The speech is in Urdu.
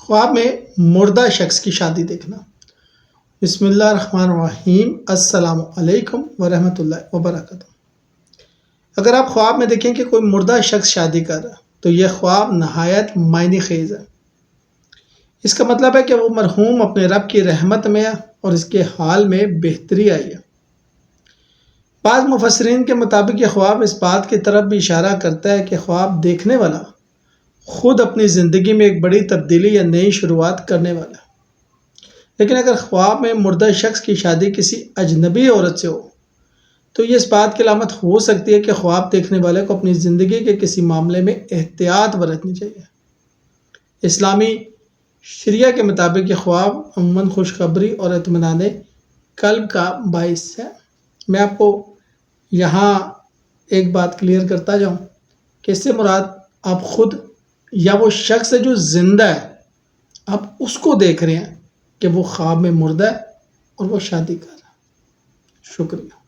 خواب میں مردہ شخص کی شادی دیکھنا۔ بسم اللہ الرحمن الرحیم۔ السلام علیکم ورحمۃ اللہ وبرکاتہ۔ اگر آپ خواب میں دیکھیں کہ کوئی مردہ شخص شادی کر رہا ہے تو یہ خواب نہایت معنی خیز ہے۔ اس کا مطلب ہے کہ وہ مرحوم اپنے رب کی رحمت میں ہے اور اس کے حال میں بہتری آئی ہے۔ بعض مفسرین کے مطابق یہ خواب اس بات کی طرف بھی اشارہ کرتا ہے کہ خواب دیکھنے والا خود اپنی زندگی میں ایک بڑی تبدیلی یا نئی شروعات کرنے والا ہے۔ لیکن اگر خواب میں مردہ شخص کی شادی کسی اجنبی عورت سے ہو تو یہ اس بات کی علامت ہو سکتی ہے کہ خواب دیکھنے والے کو اپنی زندگی کے کسی معاملے میں احتیاط برتنی چاہیے۔ اسلامی شریعہ کے مطابق یہ خواب عموماً خوشخبری اور اطمینان قلب کا باعث ہے۔ میں آپ کو یہاں ایک بات کلیئر کرتا جاؤں کہ اس سے مراد آپ خود یا وہ شخص ہے جو زندہ ہے، آپ اس کو دیکھ رہے ہیں کہ وہ خواب میں مردہ ہے اور وہ شادی کر رہا ہے۔ شکریہ۔